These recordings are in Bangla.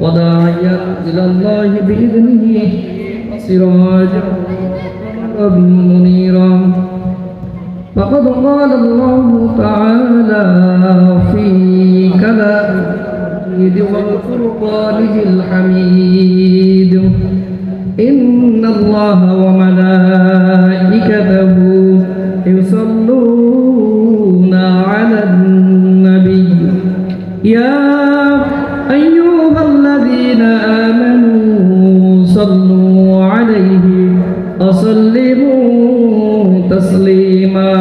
وداعيا إلى الله بإذنه سراجا منيرا فقد قال الله تعالى في كلامه المجيد والفرقان الحميد إن الله وملائكته يصلون على النبي يا أيها الذين آمنوا صلوا عليه وسلموا تسليما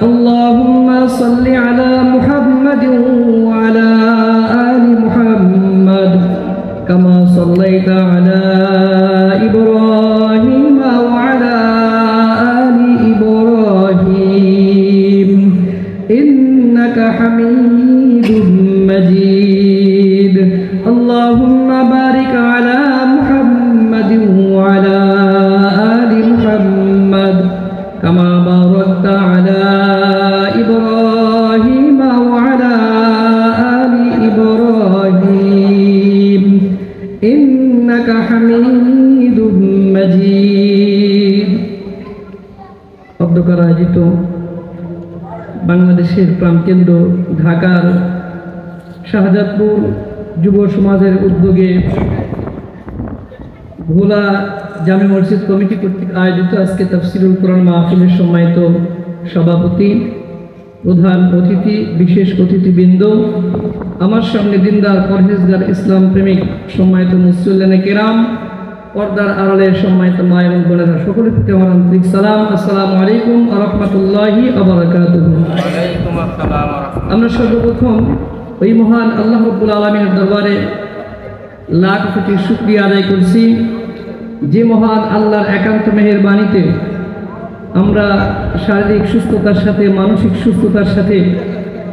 اللهم صل على محمد وعلى آل محمد كما صليت على إبراهيم وعلى آل إبراهيم إنك حميد مجيد اللهم بارك على محمد وعلى آل محمد كما باركت على إبراهيم وعلى آل إبراهيم إنك حميد مجيد عبدك راجت বাংলাদেশের প্রাণকেন্দ্র ঢাকার শাহজাদপুর যুব সমাজের উদ্যোগে ভোলা জামে মসজিদ কমিটি কর্তৃক আয়োজিত আজকে তাফসিরুল কোরআন মাহফিলের সম্মানিত সভাপতি, প্রধান অতিথি, বিশেষ অতিথিবৃন্দ, আমার সামনে দিনদার পরহেজগার ইসলাম প্রেমিক সম্মানিত মুসল্লিয়ানে কেরাম, পর্দার আড়ালের সম্মানিত মা এবং বোনেরা, সকলের প্রতি আমার আন্তরিক সালাম। আসসালামু আলাইকুম ওয়া রাহমাতুল্লাহি ওয়া বারাকাতুহু। আমরা সর্বপ্রথম ওই মহান আল্লাহ রাব্বুল আলামিনের দরবারে লাখ কোটি শুকরিয়া আদায় করছি, যে মহান আল্লাহর একান্ত মেহেরবানিতে আমরা শারীরিক সুস্থতার সাথে মানসিক সুস্থতার সাথে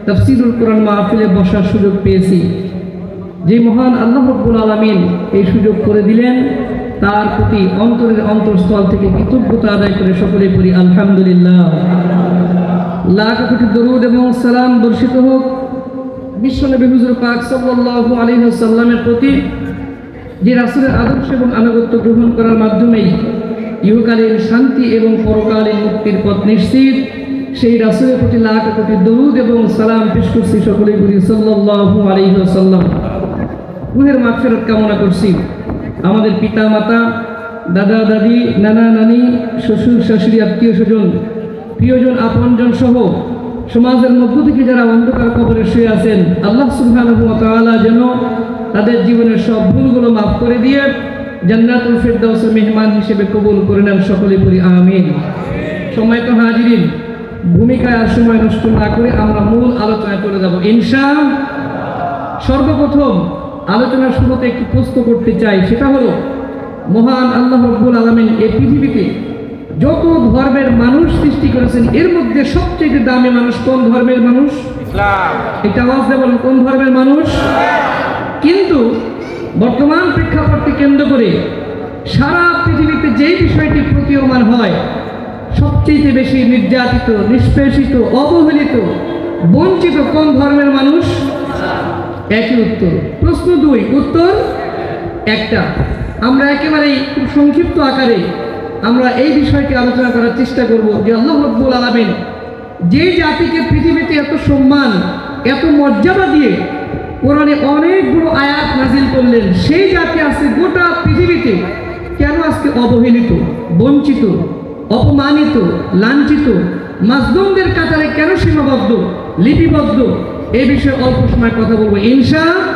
তাফসিরুল কোরআন মাহফিলে বসার সুযোগ পেয়েছি। যে মহান আল্লাহ রাব্বুল আলামিন এই সুযোগ করে দিলেন, তার প্রতি অন্তরের অন্তরস্থল থেকে কৃতজ্ঞতা আদায় করে সকলে পড়ি আলহামদুলিল্লাহ। লাখ কোটি দরুদ এবং সালাম বর্ষিত হোক বিশ্বনবী হুজুর পাক সাল্লাল্লাহু আলাইহি ওয়াসাল্লামের প্রতি, যে রাসূলের আদর্শ এবং আনুগত্য গ্রহণ করার মাধ্যমেই ইহকালীন শান্তি এবং পরকালীন মুক্তির পথ নিশ্চিত। সেই রাসূলের প্রতি লাখ কোটি দরুদ এবং সালাম পেশ করছি সকলেই পড়ি সাল্লাল্লাহু আলাইহি ওয়াসাল্লাম। রুহের মাগফিরাত কামনা করছি আমাদের পিতা মাতা, দাদা দাদি, নানা নানি, শ্বশুর শাশুড়ি, আত্মীয় স্বজন, প্রিয়জন, আপনজন সহ সমাজের মধ্য থেকে যারা অন্ধকার কবরে শুয়ে আছেন, আল্লাহ সুবহানাহু ওয়া তাআলা যেন তাদের জীবনের সব ভুলগুলো মাফ করে দিয়ে জান্নাতুল ফিরদাউসের মেহমান হিসেবে কবুল করে নেন, সকলে পড়ি আমিন। সম্মানিত হাজিরিন, ভূমিকায় আর সময় নষ্ট না করে আমরা মূল আলোচনায় চলে যাব ইনশাআল্লাহ। সর্বপ্রথম আলোচনার শুরুতে একটি প্রশ্ন করতে চাই, সেটা হলো মহান আল্লাহ রাব্বুল আলামিন এই পৃথিবীতে যত ধর্মের মানুষ সৃষ্টি করেছেন, এর মধ্যে সবচেয়ে দামি মানুষ কোন ধর্মের মানুষ? ইসলাম। এটা আওয়াজ দিয়ে বলুন, কোন ধর্মের মানুষ? কিন্তু বর্তমান প্রেক্ষাপটকে কেন্দ্র করে সারা পৃথিবীতে যেই বিষয়টি প্রতীয়মান হয়, সবচেয়ে বেশি নির্যাতিত, নিষ্পেষিত, অবহেলিত, বঞ্চিত কোন ধর্মের মানুষ? একই উত্তর। প্রশ্ন দুই, উত্তর একটা। আমরা একেবারেই খুব সংক্ষিপ্ত আকারে আমরা এই বিষয়টি আলোচনা করার চেষ্টা করব যে আল্লাহ রাব্বুল আলামিন যে জাতিকে পৃথিবীতে এত সম্মান, এত মর্যাদা দিয়ে কোরআনে অনেকগুলো আয়াত নাজিল করলেন, সেই জাতি আজকে গোটা পৃথিবীতে কেন আজকে অবহেলিত, বঞ্চিত, অপমানিত, লাঞ্ছিত, মাজলুমদের কাতারে কেন সীমাবদ্ধ, লিপিবদ্ধ? এই বিষয়ে অল্প সময় কথা বলবো ইনশাআল্লাহ।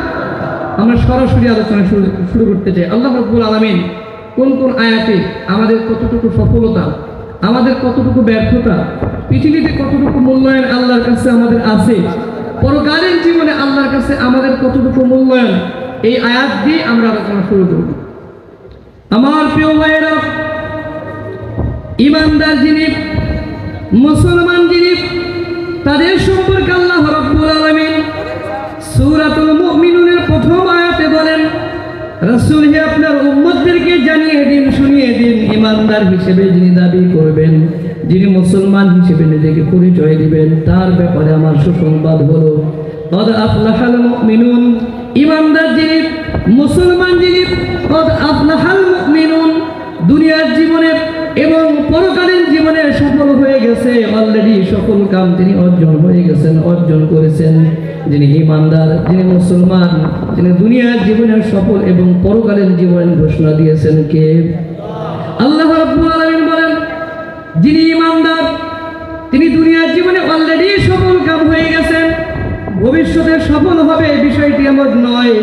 আমরা সরাসরি আলোচনা শুরু করতে চাই। আল্লাহ রাব্বুল আলামিন কোন কোন আয়াতে আমাদের কতটুকু সফলতা, আমাদের কতটুকু ব্যর্থতা, পৃথিবীতে কতটুকু মূল্যায়ন আল্লাহর কাছে আমাদের আছে, পরকালীন জীবনে আল্লাহর কাছে আমাদের কতটুকু মূল্যায়ন, এই আয়াত দিয়ে আমরা আলোচনা শুরু করব। আমার প্রিয় ভাইয়েরা, ঈমানদার যিনি, মুসলমান যিনি, তাদের সম্পর্কে আল্লাহ রাব্বুল আলামিন সূরাতুল মুমিনুনের প্রথম আয়াতে বলেন, রাসূল হে আপনার উম্মতদেরকে জানিয়ে দিন, শুনিয়ে দিন, ঈমানদার হিসেবে যিনি দাবি করবেন, যিনি মুসলমান হিসেবে নিজেকে পরিচয় দিবেন, তার ব্যাপারে আমার সুসংবাদ হলো কদ আফলাহাল মুমিনুন, ইমানদার যিনি, মুসলমান যিনি, কদ আফলাহাল মুমিনুন, দুনিয়ার জীবনে এবং পরকালীন জীবনে সফল হয়ে গেছে, অলরেডি সফল কাম তিনি অর্জন হয়ে গেছেন, অর্জন করেছেন। যিনি ইমানদার, যিনি মুসলমান, তিনি দুনিয়ার জীবনে সফল এবং পরকালীন জীবনের ঘোষণা দিয়েছেন কে? আল্লাহ রাব্বুল আলামিন বলেন, যিনি ইমানদার তিনি দুনিয়ার জীবনে অলরেডি সফল কাম হয়ে গেছেন, ভবিষ্যতে সফল হবে বিষয়টি এমন নয়।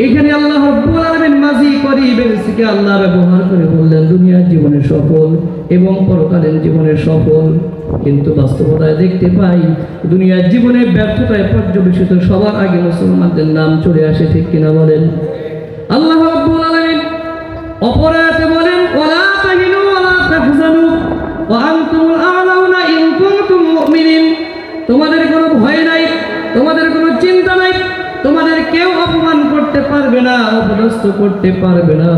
এখানে আল্লাহ রাব্বুল আলামিন মাজি করিবের থেকে আল্লাহ ব্যবহার করে বললেন দুনিয়ার জীবনে সফল এবং পরকালীন জীবনে সফল। কিন্তু বাস্তবতায় দেখতে পাই দুনিয়ার জীবনে ব্যর্থতায় পর্যবেসিত সবার আগে মুসলমানদের নাম চলে আসে, ঠিক কিনা বলেন? আল্লাহ রাব্বুল আলামিন অপরাধে বলেন, ওয়ালা তাহিনু ওয়ালা তাহজানু ওয়া আনতুমুল আ'লাউনা ইন কুনতুম মুমিনিন। তোমাদের কোনো ভয় নাই, তোমাদের কোনো চিন্তা নাই, তোমাদের কেউ অপমান করতে পারবে না, অপদস্থ করতে পারবে না।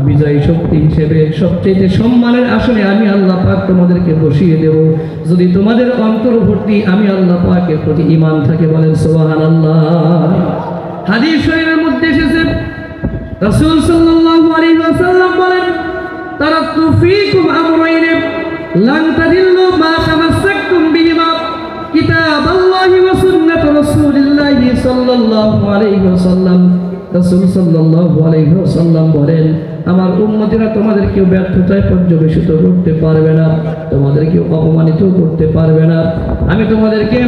বিজয়ী শক্তি হিসেবে সবচেয়ে সম্মানের আসনে আমি আল্লাহ পাক তোমাদেরকে বসিয়ে দেব যদি তোমাদের অন্তর্বর্তী আমি আল্লাহ পাকের প্রতি ঈমান থাকে। বলেন সুবহানাল্লাহ। হাদিস শরীফের মধ্যে এসেছে, রাসূল সাল্লাল্লাহু আলাইহি ওয়াসাল্লাম বলেন, তারাকতু ফীকুম আমরাইন লান তাদিল্লু মা তামাসসাকতুম বিহিমা কিতাবাল্লাহি ওয়া সুন্নাত রাসূলিল্লাহি সাল্লাল্লাহু আলাইহি ওয়াসাল্লাম। রাসূল সাল্লাল্লাহু আলাইহি ওয়াসাল্লাম বলেন, আমার উম্মতেরা তোমাদের কেউ ব্যর্থতায় পর্যবেসিত করতে পারবে না, তোমাদের কেউ অপমানিত করতে পারবে না। আমি তোমাদেরকে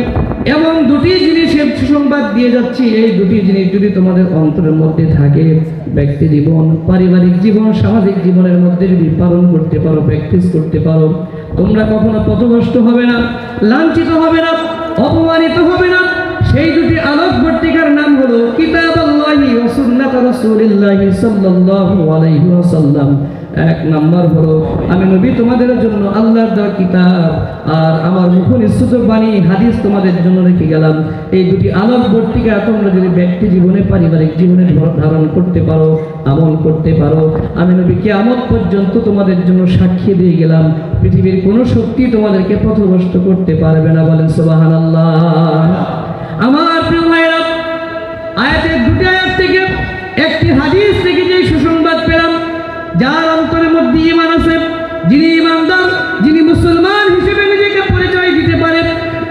এমন দুটি জিনিসের সুসংবাদ দিয়ে যাচ্ছি, এই দুটি জিনিস যদি তোমাদের অন্তরের মধ্যে থাকে, ব্যক্তি জীবন, পারিবারিক জীবন, সামাজিক জীবনের মধ্যে যদি পালন করতে পারো, প্র্যাকটিস করতে পারো, তোমরা কখনো পথভ্রষ্ট হবে না, লাঞ্ছিত হবে না, অপমানিত হবে না। সেই দুটি আলোকবর্তিকার নাম হলো কিতাবাল্লাহি ওয়া সুন্নাত রাসূলিল্লাহি সাল্লাল্লাহু আলাইহি ওয়াসাল্লাম। এক নাম্বার হলো আমি নবী তোমাদের জন্য আল্লাহর দেওয়া কিতাব আর আমার মুখনিসৃত বাণী হাদিস তোমাদের জন্য রেখে গেলাম। এই দুটি আলোকবর্তিকা তোমরা যদি ব্যক্তি জীবনে, পারিবারিক জীবনে ধারণ করতে পারো, আমল করতে পারো, আমি নবী কিয়ামত পর্যন্ত তোমাদের জন্য সাক্ষী দিয়ে গেলাম পৃথিবীর কোনো শক্তি তোমাদেরকে পথভ্রষ্ট করতে পারবে না। বলেন সুবহানাল্লাহ। আমার প্রিয় ভাইরা, আয়াতের দুটি আয়াত থেকে একটি হাদিস থেকে যে সুসংবাদ পেলাম, যার অন্তরের মধ্যে ঈমান আছে, যিনি ঈমানদার, যিনি মুসলমান হিসেবে নিজেকে পরিচয় দিতে পারে,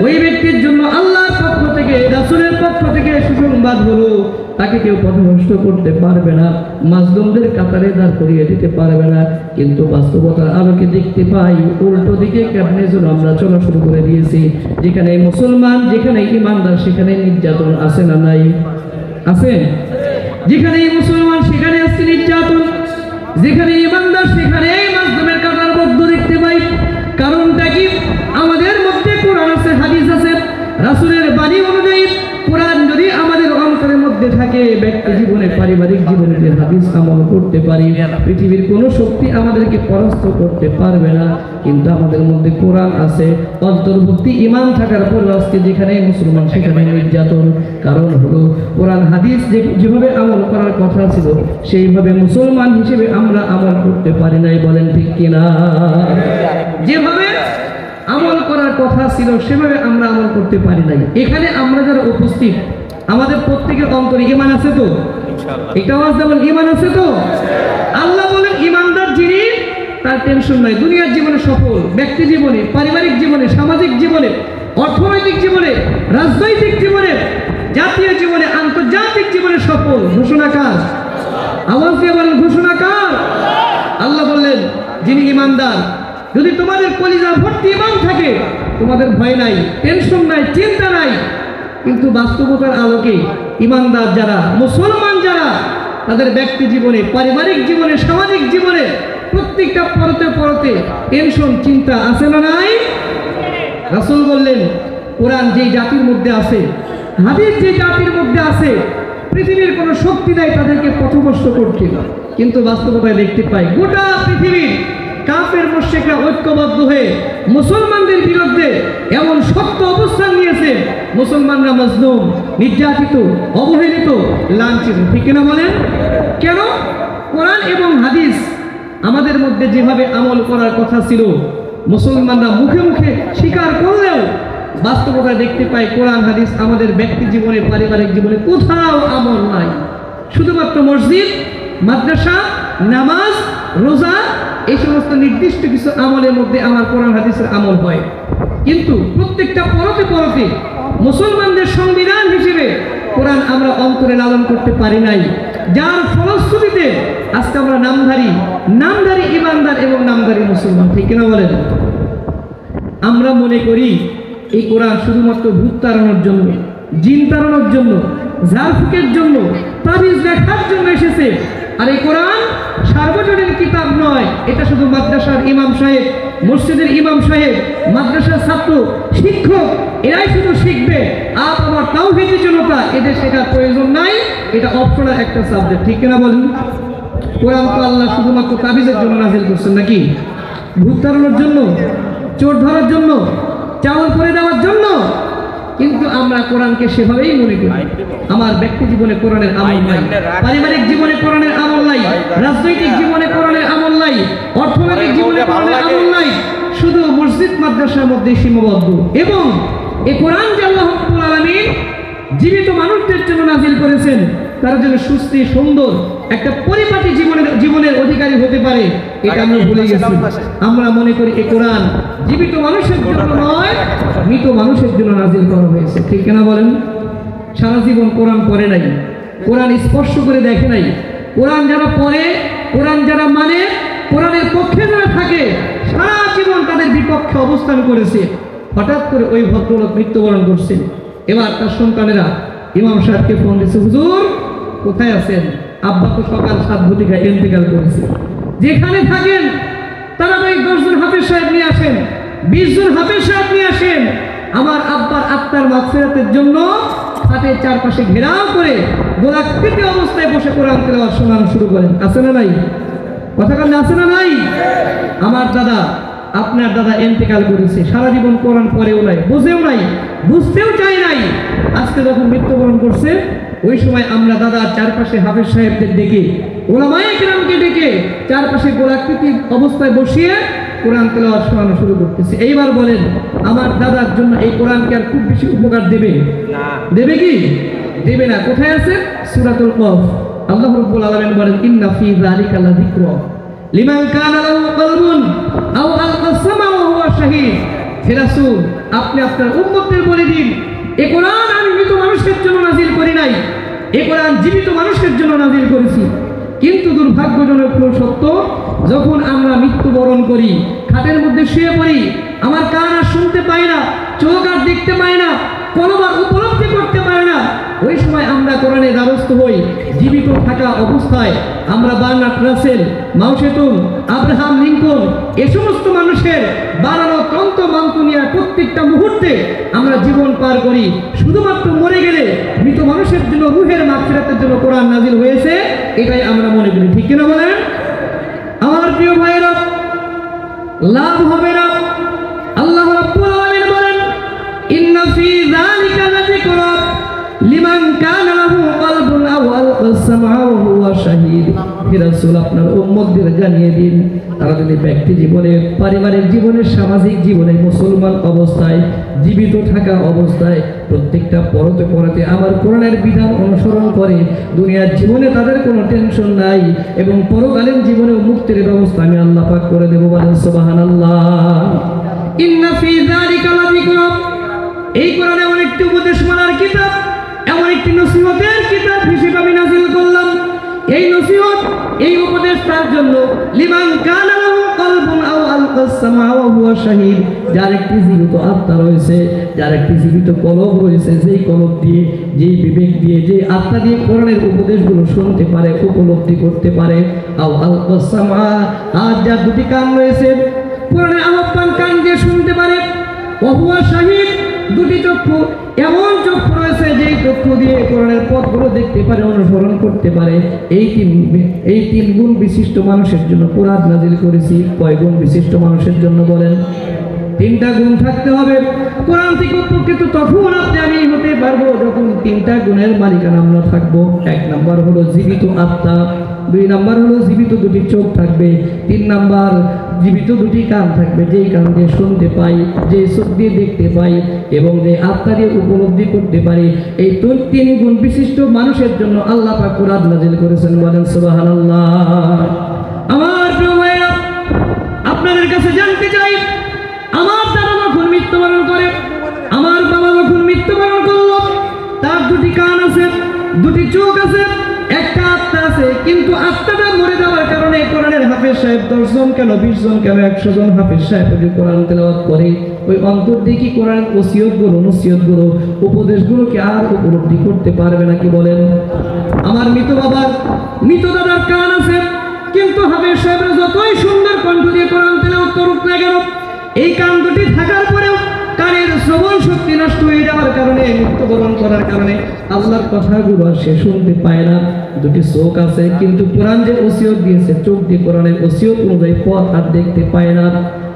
ওই ব্যক্তির জন্য আল্লাহর পক্ষ থেকে, রাসূলের পক্ষ থেকে সুসংবাদ হলো তাকে কেউ পথভ্রষ্ট করতে পারবে না, মাজলুমদের কাতারে দাঁড় করিয়ে দিতে পারবে না। কিন্তু বাস্তবতার আলোকে দেখতে পাই উল্টো দিকে কেমনে যেন আমরা চলা শুরু করে দিয়েছি। যেখানে মুসলমান, যেখানে ঈমানদার, সেখানে নির্যাতন আছে না নাই? আছে। যেখানে মুসলমান সেখানে আছে নির্যাতন, যেখানে ঈমানদার সেখানে মাজলুমের কাতারবদ্ধ দেখতে পাই। কারণটা কি? আমাদের মধ্যে কোরআন আছে, হাদিস আছে, রাসূলের বাণী অনুযায়ী কোরআন যদি আমাদের অন্তরের মধ্যে থাকে, ব্যক্তি জীবনে, পারিবারিক জীবনে হাদিস আমল করতে পারি, পৃথিবীর কোনো শক্তি আমাদেরকে পরাস্ত করতে পারবে না। কিন্তু আমাদের মধ্যে কোরআন আছে, অন্তর্ভুক্তি ঈমান থাকার পর আজকে যেখানে মুসলমান সেখানে নির্যাতন। কারণ হলো কোরআন হাদিস যেভাবে আমল করার কথা ছিল সেইভাবে মুসলমান হিসেবে আমরা আমল করতে পারি নাই। বলেন ঠিক কিনা? যেভাবে আমল করার কথা ছিল সেভাবে আমরা আমল করতে পারি নাই। এখানে আমরা যারা উপস্থিত, আমাদের প্রত্যেকের অন্তরে ঈমান আছে তো? একটা আওয়াজ দেবেন, ঈমান আছে তো? আল্লাহ বলেন ঈমানদার যিনি তার টেনশন নাই, দুনিয়ার জীবনে সফল, ব্যক্তি জীবনে, পারিবারিক জীবনে, সামাজিক জীবনে, অর্থনৈতিক জীবনে, রাজনৈতিক জীবনে, জাতীয় জীবনে, আন্তর্জাতিক জীবনে সফল। ঘোষণা কার? আওয়াজ দিয়ে বলেন, ঘোষণা কার? আল্লাহ বললেন যিনি ঈমানদার, যদি তোমাদের কলিজা ভর্তি ঈমান থাকে, তোমাদের ভয় নাই, টেনশন নাই, চিন্তা নাই। কিন্তু বাস্তবতার আলোকে ঈমানদার যারা, মুসলমান যারা, তাদের ব্যক্তি জীবনে, পারিবারিক জীবনে, সামাজিক জীবনে প্রত্যেকটা পরতে পরতে টেনশন, চিন্তা আছে না নাই? রাসূল বললেন কোরআন যেই জাতির মধ্যে আছে, হাদিস যে জাতির মধ্যে আছে, পৃথিবীর কোনো শক্তি নাই তাদেরকে পথভ্রষ্ট করতে। কিন্তু বাস্তবতায় দেখতে পাই গোটা পৃথিবীর কাফের মুশরিকরা ঐক্যবদ্ধ হয়ে মুসলমানদের বিরুদ্ধে এমন শক্ত অবস্থান নিয়েছে, মুসলমানরা মাজলুম, নির্যাতিত, অবহেলিত, লাঞ্ছিত। ঠিক কিনা বলেন? কেন? কোরআন এবং হাদিস আমাদের মধ্যে যেভাবে আমল করার কথা ছিল, মুসলমানরা মুখে মুখে স্বীকার করলেও বাস্তবতা দেখতে পাই কোরআন হাদিস আমাদের ব্যক্তি জীবনে, পারিবারিক জীবনে কোথাও আমল নাই। শুধুমাত্র মসজিদ, মাদ্রাসা, নামাজ, রোজা, এই সমস্ত নির্দিষ্ট কিছু আমলের মধ্যে আমার কোরআন হাদিসের আমল হয়। কিন্তু প্রত্যেকটা পরতে পরতে মুসলমানদের সংবিধান হিসেবে কোরআন আমরা অন্তরে লালন করতে পারি নাই, যার ফলশ্রুতিতে আজকে আমরা নামধারী ইমানদার এবং নামধারী মুসলমান, ঠিক কিনা বলেন? আমরা মনে করি এই কোরআন শুধুমাত্র ভূত তাড়ানোর জন্য, জিন তাড়ানোর জন্য, ঝাড়ফুঁকের জন্য, তাবিজ লেখার জন্য এসেছে। আর এই কোরআন সার্বজনীন কিতাব নয়, এটা শুধু মাদ্রাসার ইমাম সাহেব, মসজিদের ইমাম সাহেব, মাদ্রাসার ছাত্র, শিক্ষক এরাই শুধু শিখবে। আর আমার তাওহীদি জনতা এদের শেখার প্রয়োজন নাই, এটা অপশনাল একটা সাবজেক্ট, ঠিক কিনা বলেন? কোরআন তো আল্লাহ শুধুমাত্র তাবিজের জন্য নাযিল করছেন নাকি? ভূত তাড়ানোর জন্য, চোর ধরার জন্য, চাউল করে দেওয়ার জন্য? কিন্তু আমরা কোরআনকে সেভাবেই মনে করি। আমার ব্যক্তি জীবনে কোরআনের আমল নাই, পারিবারিক জীবনে কোরআনের আমল নাই, রাজনৈতিক জীবনে কোরআনের আমল নাই, অর্থনৈতিক জীবনে কোরআনের আমল নাই, শুধু মসজিদ মাদ্রাসার মধ্যে সীমাবদ্ধ। এবং এই কোরআন যে আল্লাহ রাব্বুল আলামিন জীবিত মানুষদের জন্য নাযিল করেছেন, তার জন্য সুস্থ সুন্দর একটা পরিপাটি জীবনের অধিকারী হতে পারে, এটা আমরা ভুলে গেছি। আমরা মনে করি এই কোরআন জীবিত মানুষের জন্য নয়, মৃত মানুষের জন্য নাযিল করা হয়েছে, ঠিক কিনা বলেন? সারা জীবন কোরআন পড়ে নাই, কোরআন স্পর্শ করে দেখে নাই। কোরআন যারা পড়ে, কোরআন যারা মানে, কোরআনের পক্ষে যারা থাকে, সারা জীবন তাদের বিপক্ষে অবস্থান করেছে। হঠাৎ করে ওই ভদ্রলোক মৃত্যুবরণ করছে। এবার তার সন্তানেরা ইমাম সাহেবকে ফোন দিচ্ছে, হুজুর কোথায় আছেন? আব্বা তো সকাল 7 ঘটিকায় ইন্তেকাল করেছে। যেখানে থাকেন তাড়াতাড়ি 10 জন হাফেজ সাহেব নিয়ে আসেন, 20 জন হাফেজ সাহেব নিয়ে আসেন। আমার আব্বার আত্মার মাগফিরাতের জন্য খাটের চারপাশে ঘেরাও করে গোলাকৃতি অবস্থায় বসে কোরআন তেলাওয়াত শোনানো শুরু করেন। আছে না নাই? কথা কানে আছে না নাই? আমার দাদা, আপনার দাদা ইন্তেকাল করেছে, সারা জীবন কোরআন পড়েও নাই, বুঝেও নাই, বুঝতেও চাই নাই। আজকে যখন মৃত্যুবরণ করছে, ওই সময় আমরা দাদা চারপাশে হাফেজ সাহেবদের ডেকে, ওলামায়ে কেরামকে ডেকে চারপাশে গোলাকৃতি অবস্থায় বসিয়ে কোরআন তেলাওয়াত শোনানো শুরু করতেছে। এইবার বলেন, আমার দাদার জন্য এই কোরআনকে আর খুব বেশি উপকার দেবে? দেবে কি? দেবে না। কোথায় আছে? সূরাতুল কফ। আল্লাহ রাব্বুল আলামিন বলেন, ইন্না ফী যালিকা লাযিকরা লিমান কানা লাহু কলবুন আও আলকাস সামা ওয়া হুয়া শাহীদ। হে রাসূল, আপনি আপনার উম্মতদের বলে দিন, এই কোরআন আমি মৃত মানুষের জন্য নাযিল করি নাই, এই কোরআন জীবিত মানুষের জন্য নাযিল করেছি। কিন্তু দুর্ভাগ্যজনক সত্য, যখন আমরা মৃত্যুবরণ করি, খাটের মধ্যে শুয়ে পড়ি, আমার কান আর শুনতে পাই না, চোখ আর দেখতে পাই না, কলবার উপলব্ধি করতে পারে না, ওই সময় আমরা কোরআনের দ্বারস্থ হই। জীবিত থাকা অবস্থায় আমরা বার্নার্ড রাসেল, মাও সেতুং, আব্রাহাম লিঙ্কন, এ সমস্ত মানুষের বানানো তন্ত্র মন্ত্র নিয়ে প্রত্যেকটা মুহূর্তে আমরা জীবন পার করি। শুধুমাত্র মরে গেলে মৃত মানুষের জন্য, রুহের মাগফিরাতের জন্য কোরআন নাযিল হয়েছে, এটাই আমরা মনে করি, ঠিক কিনা বলেন? আমার প্রিয় ভাইয়েরা, লাভ হবে না। আল্লাহ রাব্বুল আলামিন বলেন, ইন্না ফী যালিকা লাযিকরা লিমান কানা লাহু কলবুন আও আলকাস সামা ওয়া হুয়া শাহীদ। হে রাসূল, আপনার উম্মতদের জানিয়ে দিন, তারা যদি ব্যক্তি জীবনে, পারিবারিক জীবনে, সামাজিক জীবনে, মুসলমান অবস্থায়, জীবিত থাকা অবস্থায় প্রত্যেকটা পরতে পরতে আমার কোরআনের বিধান অনুসরণ করে, দুনিয়ার জীবনে তাদের কোনো টেনশন নাই এবং পরকালীন জীবনে মুক্তির ব্যবস্থা আমি আল্লাহ পাক করে দেব। বলেন সুবহানাল্লাহ। ইন্না ফী যালিকা লাযিকরা, এই কোরআন এমন একটি উপদেশ মানার কিতাব, এমন একটি নসিহতের কিতাব হিসেবে আমি নাযিল করলাম। এই নসিহত, এই উপদেশ তার জন্য, লিমান কানা লাহু কলবুন আও আলকাস সামা ওয়া হুয়া শাহীদ, যার একটি জীবিত আত্মা রয়েছে, যার একটি জীবিত কলব রয়েছে, যেই কলব দিয়ে, যেই বিবেক দিয়ে, যে আত্মা দিয়ে কোরআনের উপদেশগুলো শুনতে পারে, উপলব্ধি করতে পারে। আও আলকাস সামা, আর যার দুটি কান রয়েছে, কোরআনের আহ্বান কান দিয়ে শুনতে পারে। ওয়া হুয়া শাহীদ, দুটি চক্ষু, এমন চক্ষু রয়েছে যেই চক্ষু দিয়ে কোরআনের পথগুলো দেখতে পারে, অনুসরণ করতে পারে। এই তিন গুণ বিশিষ্ট মানুষের জন্য কোরআন নাযিল করেছি। কয় গুণ বিশিষ্ট মানুষের জন্য বলেন? 3টা গুণ থাকতে হবে। কোরআন থেকে উপকৃত তখন আপনি আমি হতে পারবো যখন 3টা গুণের মালিকানা আমরা থাকবো। 1 নাম্বার হলো জীবিত আত্মা, 2 নাম্বার হলো জীবিত দুটি চোখ থাকবে, 3 নাম্বার জীবিত দুটি কান থাকবে, যেই কান দিয়ে শুনতে পাই, যে চোখ দিয়ে দেখতে পাই এবং যে আত্মা দিয়ে উপলব্ধি করতে পারি। এই 3 গুণ বিশিষ্ট মানুষের জন্য আল্লাহ পাক কুরআন নাযিল করেছেন। বলেন সুবহানাল্লাহ। আমার প্রিয় ভাইরা, আপনাদের কাছে জানতে চাই, আমার দাদা যখন মৃত্যুবরণ করে, আমার বাবা যখন মৃত্যুবরণ করলো, তার 2টি কান আছে, 2টি চোখ আছে, একটা আত্মা আছে, কিন্তু আত্মাটা মরে যাওয়ার কারণে কোরআনের হাফেজ সাহেব 10 জন কেন 20 জন কেন 100 জন হাফেজ সাহেব যদি কোরআন তেলাওয়াত করে, ওই অন্তর দিয়ে কি কোরআনের ওসিয়তগুলো, নসিহতগুলো, উপদেশগুলোকে আর উপলব্ধি করতে পারবে নাকি বলেন? আমার মৃত বাবার, মৃত দাদার কান আছে, কিন্তু হাফেজ সাহেবরা যতই সুন্দর কণ্ঠ দিয়ে কোরআন তেলাওয়াত করুক না কেন, এই কান দুটি থাকার পরেও কানের শ্রবণ শক্তি নষ্ট হয়ে যাওয়ার কারণে, মৃত্যুবরণ করার কারণে আল্লাহর কথাগুলো সে শুনতে পায় না। 2টি চোখ আছে, কিন্তু কোরআন যে ওসিয়ত দিয়েছে, চোখ দিয়ে কোরআনের ওসিয়ত অনুযায়ী পথ আর দেখতে পায় না।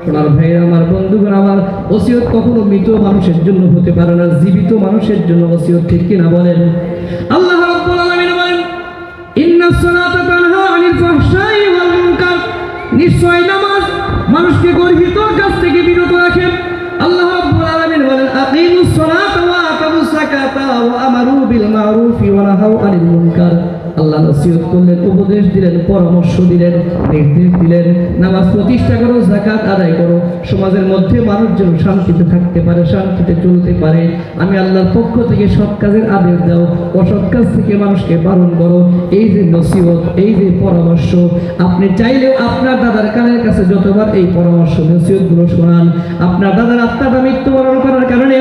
আমার ভাইরা, আমার বন্ধুগণ, আমার ওসিয়ত কখনো মৃত মানুষের জন্য হতে পারে না, জীবিত মানুষের জন্য ওসিয়ত, ঠিক কিনা বলেন? আল্লাহ রাব্বুল আলামিন বলেন, ইন্নাস সালাতা তানহা আনিল ফাহশাই ওয়াল মুনকার, নিশ্চয় নামাজ মানুষকে গর্হিত কাজ থেকে বিরত রাখে। আল্লাহ রাব্বুল আলামিন বলেন, আকিমুস সালাতা ওয়া আতামুস যাকাতা ওয়া আমারু বিল মারুফি ওয়া নাহাউ আনিল মুনকার। আল্লাহ নসিহত করলেন, উপদেশ দিলেন, পরামর্শ দিলেন, নির্দেশ দিলেন, নামাজ প্রতিষ্ঠা করো, যাকাত আদায় করো, সমাজের মধ্যে মানুষ যেন শান্তিতে থাকতে পারে, শান্তিতে চলতে পারে। আমি আল্লাহর পক্ষ থেকে সৎ কাজের আদেশ দাও, অসৎ কাজ থেকে মানুষকে বারণ করো। এই যে নসিহত, এই যে পরামর্শ, আপনি চাইলেও আপনার দাদার কানের কাছে যতবার এই পরামর্শ নসিহতগুলো শোনান, আপনার দাদার আত্মাটা মৃত্যুবরণ করার কারণে,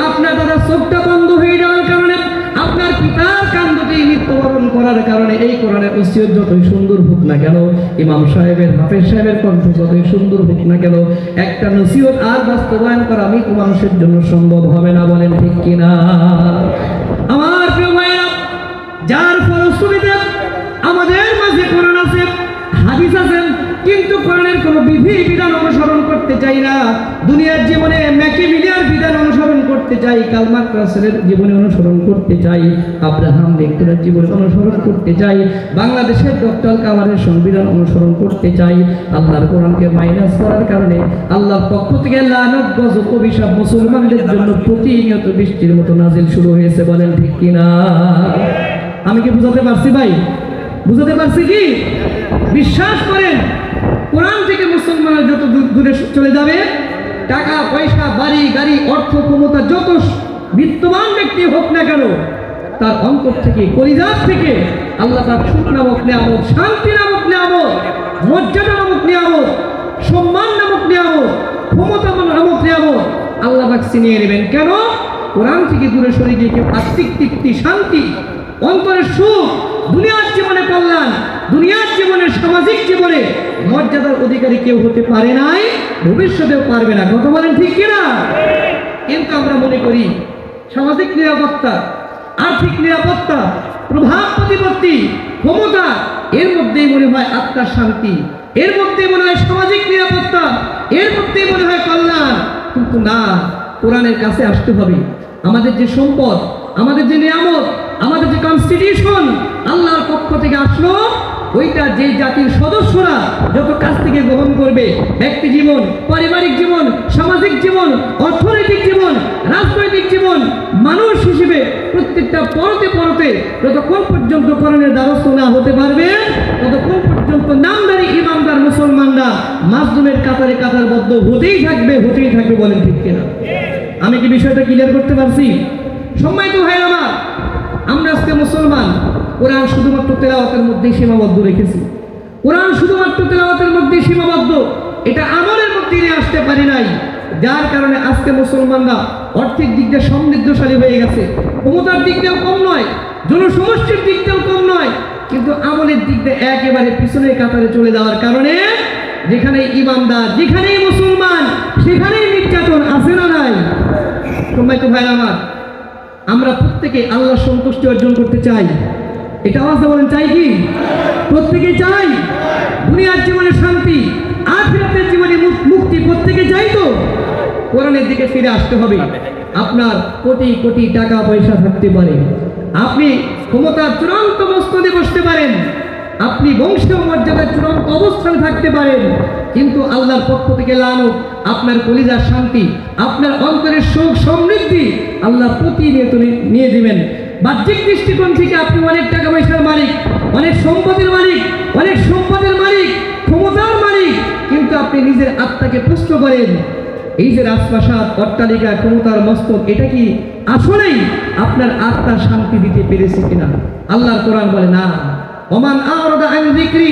আপনার দাদার চোখটা বন্ধ হয়ে যাওয়ার কারণে, আপনার পিতার কান দুটি মৃত্যুবরণ করার কারণে, এই কোরআনের ওসিয়ত যতই সুন্দর হোক না কেন, ইমাম সাহেবের, হাফেজ সাহেবের কণ্ঠ যতই সুন্দর হোক না কেন, একটা নসিহত আর বাস্তবায়ন করা মৃত মানুষের জন্য সম্ভব হবে না। বলেন ঠিক কিনা? আমার প্রিয় ভাইরা, যার ফলশ্রুতিতে আমাদের মাঝে কোরআন আছে, হাদিস আছে, কিন্তু কোরআনের কোনো বিধি বিধান অনুসরণ করতে চাই না। দুনিয়ার জীবনে ম্যাকিমিলিয়ার বিধান অনুসরণ করতে চাই, কার্ল মার্কসের জীবনে অনুসরণ করতে চাই, আব্রাহাম লিঙ্কনের জীবনে অনুসরণ করতে চাই, বাংলাদেশের ডক্টর কামারের সংবিধান অনুসরণ করতে চাই। আল্লাহর কোরআনকে মাইনাস করার কারণে আল্লাহর পক্ষ থেকে লানত, গজব, অভিশাপ মুসলমানদের জন্য প্রতিনিয়ত বৃষ্টির মতো নাজিল শুরু হয়েছে। বলেন ঠিক কিনা? আমি কি বুঝাতে পারছি ভাই? বুঝাতে পারছি কি? বিশ্বাস করেন, কোরআন থেকে মুসলমানের যত দূরে চলে যাবে, টাকা পয়সা, বাড়ি গাড়ি, অর্থ ক্ষমতা, যত বিত্তবান ব্যক্তি হোক না কেন, তার অন্তর থেকে, কলিজার থেকে আল্লাহ তার সুখ নামক নিয়ামত, শান্তি নামক নিয়ামত, মর্যাদা নামক নিয়ামত, সম্মান নামক নিয়ামত, ক্ষমতা নামক নিয়ামত আল্লাহ পাক ছিনিয়ে নেবেন। কেন? কোরআন থেকে দূরে সরে গিয়ে কেউ আত্মিক তৃপ্তি, শান্তি, অন্তরের সুখ, দুনিয়ার জীবনে কল্যাণ, দুনিয়ার জীবনে, সামাজিক জীবনে মর্যাদার অধিকারী কেউ হতে পারে নাই, ভবিষ্যতেও পারবে না। কথা বলেন ঠিক কিনা? কিন্তু আমরা মনে করি সামাজিক নিরাপত্তা, আর্থিক নিরাপত্তা, প্রভাব প্রতিপত্তি, ক্ষমতা, এর মধ্যেই মনে হয় আত্মার শান্তি, এর মধ্যেই মনে হয় সামাজিক নিরাপত্তা, এর মধ্যেই মনে হয় কল্যাণ। কিন্তু না, কোরআনের কাছে আসতে হবে। আমাদের যে সম্পদ, আমাদের যে নিয়ামত, আমাদের যে কনস্টিটিউশন আল্লাহর পক্ষ থেকে আসলো, ওইটা যে জাতির সদস্যরা যত কাছ থেকে গ্রহণ করবে, ব্যক্তি জীবন, পারিবারিক জীবন, সামাজিক জীবন, অর্থনৈতিক জীবন, রাজনৈতিক জীবন, মানুষ হিসেবে প্রত্যেকটা পরতে পরতে যতক্ষণ পর্যন্ত কোরআনের দ্বারস্থ না হতে পারবে, ততক্ষণ পর্যন্ত নামদারি ইমানদার মুসলমানরা মাজলুমের কাতারে কাতারবদ্ধ হতেই থাকবে, হতেই থাকবে। বলেন ঠিক কিনা? আমি কি বিষয়টা ক্লিয়ার করতে পারছি? সম্মানিত ভাই আমার, আমরা আজকে মুসলমান, কোরআন শুধুমাত্র তেলাওয়াতের মধ্যেই সীমাবদ্ধ রেখেছি। কোরআন শুধুমাত্র তেলাওয়াতের মধ্যেই সীমাবদ্ধ, এটা আমলের মধ্যে নিয়ে আসতে পারি নাই। যার কারণে আজকে মুসলমানরা অর্থিক দিক দিয়ে সমৃদ্ধশালী হয়ে গেছে, ক্ষমতার দিক দিয়েও কম নয়, জনসমষ্টির দিক দিয়েও কম নয়, কিন্তু আমলের দিক দিয়ে একেবারে পিছনের কাতারে চলে যাওয়ার কারণে যেখানে ইমানদার, যেখানেই মুসলমান, সেখানেই নির্যাতন আছে না নাই? সম্মানিত ভাই আমার, আমরা প্রত্যেকে আল্লাহর সন্তুষ্টি অর্জন করতে চাই। এটা আওয়াজ বলেন, চাই কি? প্রত্যেকে চাই। দুনিয়ার জীবনে শান্তি, আখিরাতের জীবনে মুক্তি প্রত্যেকে চাই। তো কোরআনের দিকে ফিরে আসতে হবে। আপনার কোটি কোটি টাকা পয়সা থাকতে পারে, আপনি ক্ষমতার চূড়ান্ত মস্তদে বসতে পারেন, আপনি বংশীয় মর্যাদার চূড়ান্ত অবস্থানে থাকতে পারেন, কিন্তু আল্লাহর পক্ষ থেকে লানত, আপনার কলিজার শান্তি, আপনার অন্তরের সুখ সমৃদ্ধি আল্লাহ প্রতিনিয়ত নিয়ে দিবেন। বাহ্যিক দৃষ্টিকোণ থেকে আপনি অনেক টাকা পয়সার মালিক, অনেক সম্পদের মালিক, অনেক সম্পদের মালিক, ক্ষমতার মালিক, কিন্তু আপনি নিজের আত্মাকে প্রশ্ন করেন, এই যে রাজপ্রাসাদ, অট্টালিকা, ক্ষমতার মস্তক, এটা কি আসলেই আপনার আত্মার শান্তি দিতে পেরেছে কিনা? আল্লাহর কোরআন বলে না, ওমান আরাদা আন যিকরি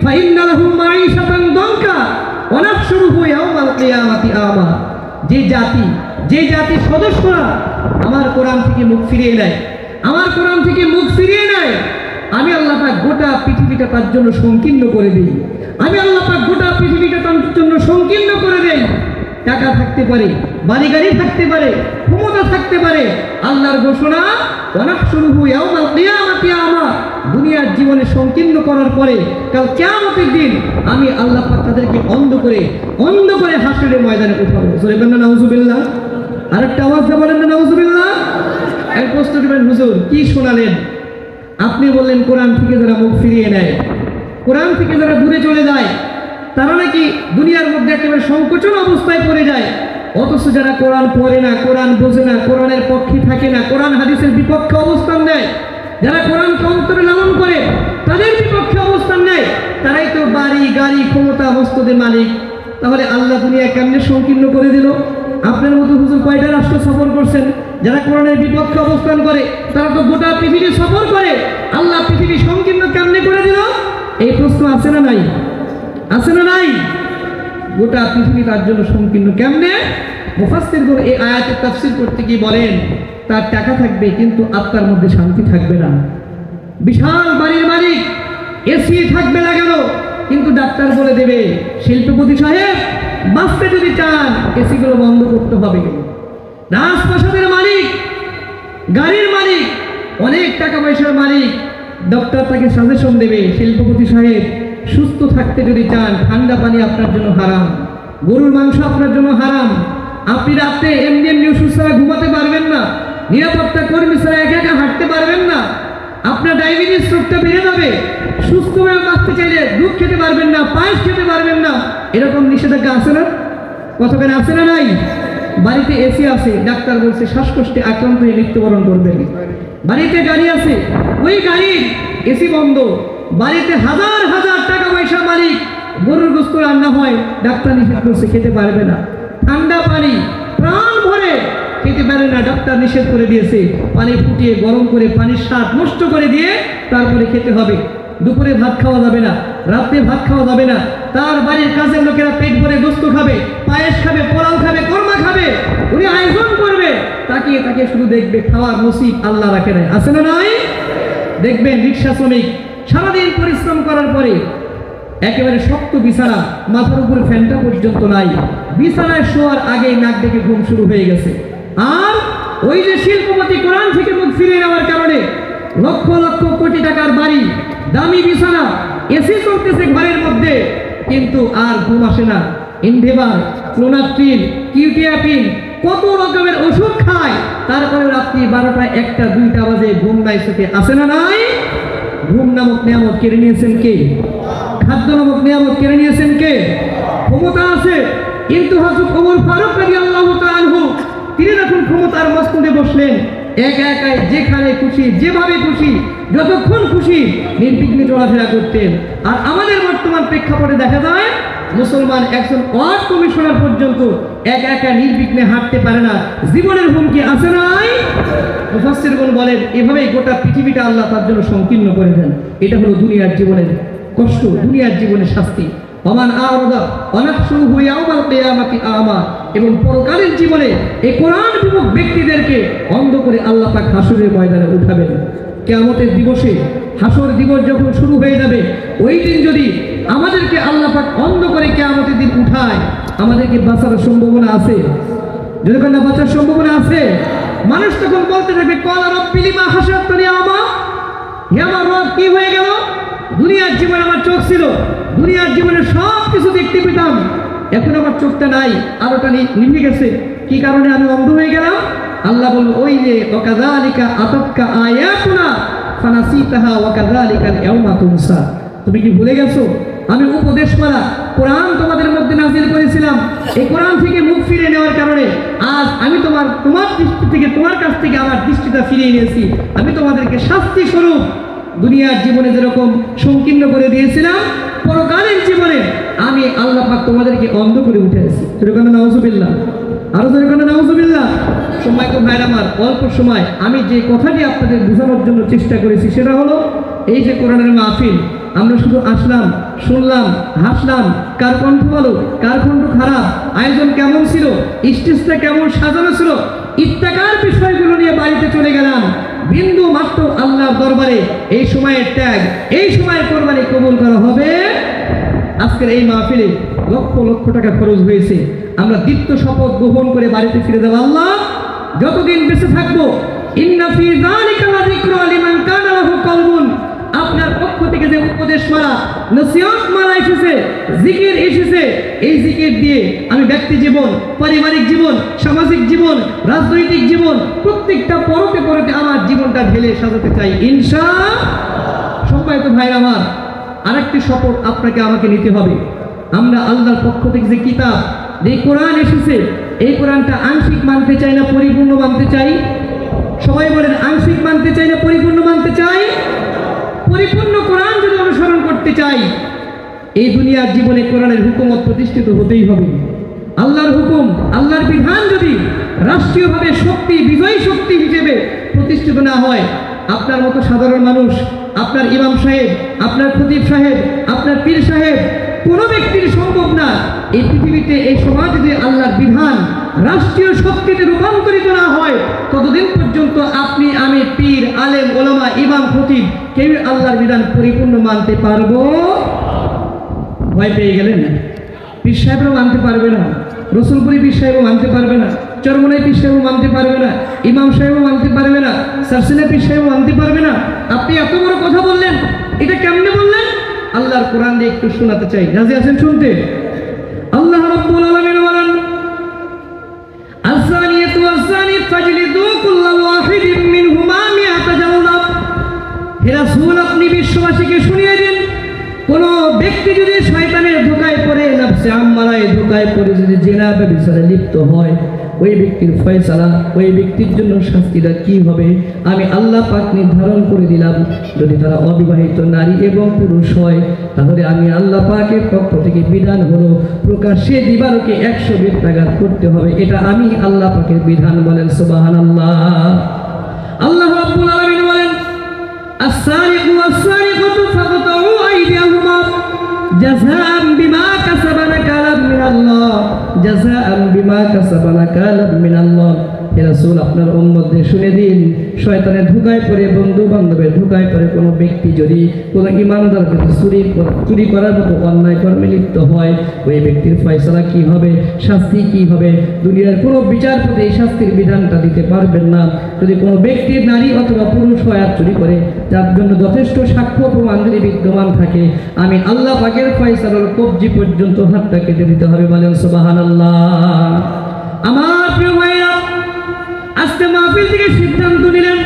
ফাইন্না লাহু মাঈশাতান দানকা ওয়া নাহশুরুহু ইয়াওমাল কিয়ামাতি আমা। যে জাতি সদস্যরা আমার কোরআন থেকে মুখ ফিরিয়ে নেয়, আমার কোরআন থেকে মুখ ফিরিয়ে নেয়, আমি আল্লাহ পাক গোটা পৃথিবীটা তার জন্য সংকীর্ণ করে দিই। আমি আল্লাহ পাক গোটা পৃথিবীটা তার জন্য সংকীর্ণ করে দেই। টাকা থাকতে পারে, বাড়ি গাড়ি থাকতে পারে, ক্ষমতা থাকতে পারে, আল্লাহর ঘোষণা ওয়া নাহশুরুহু ইয়াওমাল কিয়ামাতি আমা। দুনিয়ার জীবনে সংকীর্ণ করার পরে কাল কিয়ামতের দিন আমি আল্লাহ পাক তাদেরকে অন্ধ করে হাসরের ময়দানে উঠাবো। সূরা বলেন না নাউযুবিল্লাহ। আরেকটা আওয়াজ দিয়ে বলেন না নাউযুবিল্লাহ। এক প্রশ্ন করবেন, হুজুর কি শোনালেন? আপনি বললেন কোরআন থেকে যারা মুখ ফিরিয়ে নেয়, কোরআন থেকে যারা দূরে চলে যায়, তারা নাকি দুনিয়ার মধ্যে একেবারে সংকোচন অবস্থায় পড়ে যায়। অথচ যারা কোরআন পড়ে না, কোরআন বোঝে না, কোরআনের পক্ষে থাকে না, কোরআন হাদিসের বিপক্ষে অবস্থান নেয়, যারা কোরআনকে অন্তরে লালন করে তাদের বিপক্ষে অবস্থান নেয়, তারাই তো বাড়ি গাড়ি ক্ষমতা মস্তদের মালিক। তাহলে আল্লাহ দুনিয়া কেমনে সংকীর্ণ করে দিল? আপনার মতো হুজুর কয়টা রাষ্ট্র সফর করছেন? যারা কোরআনের বিপক্ষে অবস্থান করে তারা তো গোটা পৃথিবী সফর করে, আল্লাহ পৃথিবী সংকীর্ণ কেমনে করে দিল? এই প্রশ্ন আছে না নাই? আছে না নাই? গোটা পৃথিবী তার জন্য সংকীর্ণ কেমনে? মুফাসসিরগণ এই আয়াতের তাফসীর করতে গিয়ে বলেন, তার টাকা থাকবে কিন্তু আত্মার মধ্যে শান্তি থাকবে না। বিশাল বাড়ির মালিক, এসি থাকবে লাগানো, কিন্তু ডাক্তার বলে দেবে, শিল্পপতি সাহেব বাঁচতে যদি চান এসিগুলো বন্ধ করতে হবে। রাজপ্রাসাদের মালিক, গাড়ির মালিক, অনেক টাকা পয়সার মালিক, ডক্টর তাকে সাজেশন দেবে, শিল্পপতি সাহেব সুস্থ থাকতে যদি চান ঠান্ডা পানি আপনার জন্য হারাম, গরুর মাংস আপনার জন্য হারাম, আপনি রাতে এমনি ওষুধ ছাড়া ঘুমাতে পারবেন না, নিরাপত্তা কর্মী ছাড়া একা একা হাঁটতে পারবেন না, আপনার ডায়াবেটিস রোগটা বেড়ে যাবে, সুস্থভাবে বাঁচতে চাইলে দুধ খেতে পারবেন না, পায়েস খেতে পারবেন না, এরকম নিষেধাজ্ঞা আছে না? কথা বলে আছে না নাই? বাড়িতে এসি আছে, ডাক্তার বলছে শ্বাসকষ্টে আক্রান্ত হয়ে মৃত্যুবরণ করবেন। বাড়িতে গাড়ি আছে, ওই গাড়ির এসি বন্ধ। বাড়িতে হাজার হাজার টাকা পয়সা মালিক, গরুর গোশত রান্না হয়, ডাক্তার নিষেধ করছে খেতে পারবে না। ঠান্ডা পানি প্রাণ ভরে খেতে পারে না, ডাক্তার নিষেধ করে দিয়েছে। পানি ফুটিয়ে গরম করে পানির স্বাদ নষ্ট করে দিয়ে তারপরে খেতে হবে। দুপুরে ভাত খাওয়া যাবে না, রাতে ভাত খাওয়া যাবে না। তার বাড়ির কাজের লোকেরা পেট ভরে গোশত খাবে, পায়েস খাবে, পোলাও খাবে, কোরমা খাবে, উনি আয়োজন করবে, তাকিয়ে তাকিয়ে শুধু দেখবে। খাওয়ার নসিব আল্লাহ রাখে নাই, আছে না নাই? দেখবেন রিক্সা শ্রমিক সারাদিন পরিশ্রম করার পরে একেবারে শক্ত বিছানা, মাথার উপর ফ্যানটা পর্যন্ত নাই, বিছানায় শোয়ার আগেই নাক ডেকে ঘুম শুরু হয়ে গেছে। আর ওই যে শিল্পপতি কোরআন থেকে মুখ ফিরিয়ে নেওয়ার কারণে লক্ষ লক্ষ কোটি টাকার বাড়ি, দামি বিছানা, এসি চলতেছে ঘরের মধ্যে, কিন্তু আর ঘুম আসে না। ইনভেবার, ক্লোনাট্রিন, কিউটিয়াপিন, কত রকমের ওষুধ খায়, তারপরে রাত্রি 12টা 1টা 2টা বাজে ঘুম নাই চোখে, আছে না নাই? ঘুম নামক নিয়ামত কেড়ে নিয়েছেন কে? খাদ্য নামক নিয়ামত কেড়ে নিয়েছেন কে? ক্ষমতা আছে, কিন্তু হযরত ওমর ফারুক রাদিয়াল্লাহু তাআলা আনহু তিনি যখন ক্ষমতার মস্তদে বসলেন, একা একাই যেখানে খুশি, যেভাবে খুশি, যতক্ষণ খুশি নির্বিঘ্নে চলাফেরা করতেন। আর আমাদের বর্তমান প্রেক্ষাপটে দেখা যায় মুসলমান একজন ওয়ার্ড কমিশনার পর্যন্ত একা একা নির্বিঘ্নে হাঁটতে পারে না। জীবনের হুমকি আছে নাই? মুফাসসিরগণ বলেন এভাবেই গোটা পৃথিবীটা আল্লাহ তার জন্য সংকীর্ণ করে দেন। এটা হলো দুনিয়ার জীবনের কষ্ট, দুনিয়ার জীবনের শাস্তি। ওমান আরাদা ওয়ানাহশুরুহু ইয়াওমাল কিয়ামাতি আমা। এবং পরকালীন জীবনে এই কোরআন বিমুখ ব্যক্তিদেরকে অন্ধ করে আল্লাহ পাক হাসরের ময়দানে উঠাবেন। কিয়ামতের দিবসে, হাসর দিবস যখন শুরু হয়ে যাবে, ওই দিন যদি আমাদেরকে আল্লাহ পাক অন্ধ করে কিয়ামতের দিন উঠায়, আমাদেরকে বাঁচার সম্ভাবনা আছে? যদি না বাঁচার সম্ভাবনা আছে, মানুষ তখন বলতে থাকবে ক্বালা রাব্বি লিমা হাশারতানি আমা, হে আমার রব কি হয়ে গেল? দুনিয়ার জীবনে আমার চোখ ছিল, দুনিয়ার জীবনে সব কিছু দেখতে পেতাম, এখন আমার চোখটা নাই, আলোটা নিভে গেছে, কি কারণে আমি অন্ধ হয়ে গেলাম? আল্লাহ বলল ওই যে ওয়াকাযালিকা আতাতকা আয়াতুনা ফানাসিতাহা ওয়াকাযালিকাল ইয়াওমা তুনসা। তুমি কি ভুলে গেছো আমি উপদেশমালা কোরআন তোমাদের মধ্যে নাযিল করেছিলাম? এই কোরআন থেকে মুখ ফিরিয়ে নেওয়ার কারণে আজ আমি তোমার দৃষ্টি থেকে, তোমার কাছ থেকে আমার দৃষ্টিটা ফিরিয়ে নিয়েছি। আমি তোমাদেরকে শাস্তি স্বরূপ দুনিয়ার জীবনে যেরকম সংকীর্ণ করে দিয়েছিলাম, পরকালীন জীবনে আমি আল্লাহ পাক তোমাদেরকে অন্ধ করে উঠেছি। সেরকম নাউজুবিল্লাহ, আরো সেরকম নাউজুবিল্লাহ। সম্মানিত ভাইরা আমার, অল্প সময় আমি যে কথাটি আপনাদের বোঝানোর জন্য চেষ্টা করেছি সেটা হলো এই যে কোরআনের মাহফিল, আমরা শুধু আসলাম, শুনলাম, হাসলাম, কার কণ্ঠ ভালো, কার কণ্ঠ খারাপ, আয়োজন কেমন ছিল, স্টেজটা কেমন সাজানো ছিল, ইত্যাকার বিষয়গুলো নিয়ে বাড়িতে চলে গেলাম। বিন্দু মাত্র আল্লাহর দরবারে এই সময়ের ত্যাগ, এই সময়ের কোরবানি কবুল করা হবে। আজকের এই মাহফিলে লক্ষ লক্ষ টাকা খরচ হয়েছে। আমরা দীপ্ত শপথ গ্রহণ করে বাড়িতে ফিরে যাব, আল্লাহ যতদিন বেঁচে থাকবো, ইন্না ফি যালিকা লাযিকরা লিমান কানা লাহু কলবুন, আপনার পক্ষ থেকে যে উপদেশমালা, নসিহতমালা এসেছে, জিকির এসেছে, এই জিকির দিয়ে আমি ব্যক্তি জীবন, পারিবারিক জীবন, সামাজিক জীবন, রাজনৈতিক জীবন, প্রত্যেকটা পরতে পরতে আমার জীবনটা ঢেলে সাজাতে চাই ইনশাআল্লাহ। সম্মানিত ভাইরা আমার, আরেকটি শপথ আপনাকে আমাকে নিতে হবে। আমরা আল্লাহর পক্ষ থেকে যে কিতাব, যে কোরআন এসেছে, এই কোরআনটা আংশিক মানতে চাই না পরিপূর্ণ মানতে চাই? সবাই বলেন, আংশিক মানতে চাই না পরিপূর্ণ মানতে চাই? পরিপূর্ণ কোরআন যদি অনুসরণ করতে চাই, এই দুনিয়ার জীবনে কোরআনের হুকুমত প্রতিষ্ঠিত হতেই হবে। আল্লাহর হুকুম, আল্লাহর বিধান যদি রাষ্ট্রীয়ভাবে শক্তি, বিজয়ী শক্তি হিসেবে প্রতিষ্ঠিত না হয়, আপনার মতো সাধারণ মানুষ, আপনার ইমাম সাহেব, আপনার খতিব সাহেব, আপনার পীর সাহেব, কোনো ব্যক্তির সম্ভব না এই পৃথিবীতে, এই সমাজে যদি আল্লাহর বিধান রাষ্ট্রীয় শক্তিতে রূপান্তরিত না হয়, ততদিন পর্যন্ত আপনি, আমি, পীর, আলেম, ওলামা, ইমাম, খতিব কেউ আল্লাহর বিধান পরিপূর্ণ মানতে পারবো? ভয় পেয়ে গেলেন? পীর সাহেবও মানতে পারবে না, রসুলপুরি পীর সাহেবও মানতে পারবে না, চরমনাই পীর সাহেবও মানতে পারবে না, ইমাম সাহেবও মানতে পারবে না, সারসিনা পীর সাহেবও মানতে পারবে না। আপনি এত বড় কথা বললেন, এটা কেমনে বললেন? আল্লাহর কোরআন দিয়ে একটু শোনাতে চাই, রাজি আছেন শুনতে? আল্লাহ রাব্বুল আলামিন বলেন, আস-সানিয়াতু ওয়াস-সানি ফাজলিদু কুল্লা ওয়াহিদিন মিনহুমা মিআতা জালদা। হে রাসূল, আপনি বিশ্ববাসীকে শুনিয়ে দিন, কোন ব্যক্তি যদি শয়তানের ধোঁকায় পড়ে, নফসে আম্মারায় ধোঁকায় পড়ে যদি জিনা বা ব্যভিচারে লিপ্ত হয়, ওই ব্যক্তির ফয়সালা, ওই ব্যক্তির জন্য শাস্তিটা কি হবে আমি আল্লাহ পাক নির্ধারণ করে দিলাম। যদি তারা অবিবাহিত নারী এবং পুরুষ হয়, তাহলে আমি আল্লাহ পাকের পক্ষ থেকে বিধান হলো প্রকাশ্যে দিবালোকে 100 বেত্রাঘাত করতে হবে। এটা আমি আল্লাহ পাকের বিধান। বলেন সুবহানাল্লাহ। আল্লাহ রাব্বুল আলামিন বলেন, আস-সারিকু ওয়াস-সারিকাতু ফাকতাউ আইদিয়াহুমা জাযাআন বিমা কাসাবা নাকালাম মিনাল্লাহ, জাযাআন বিমা কাসাবা নাকালাম মিনাল্লাহ। হে রাসূল, আপনার উম্মতদের শুনে দিন, শয়তানের ধোঁকায় পড়ে, বন্ধু বান্ধবের ধোঁকায় পড়ে কোনো ব্যক্তি যদি কোনো ইমানদার চুরি করার মতো অন্যায় কর্মে লিপ্ত হয়, ওই ব্যক্তির ফয়সালা কি হবে, শাস্তি কি হবে, দুনিয়ার কোনো বিচারপতি এই শাস্তির বিধানটা দিতে পারবেন না। যদি কোনো ব্যক্তির নারী অথবা পুরুষ হয় আর চুরি করে, যার জন্য যথেষ্ট সাক্ষ্য প্রমাণ যদি বিদ্যমান থাকে, আমি আল্লাহ পাকের ফয়সালার কবজি পর্যন্ত হাতটা কেটে দিতে হবে। বলেন সুবহানাল্লাহ। আমার প্রিয় ভাইরা, আজকে মাহফিল থেকে সিদ্ধান্ত নিলেন,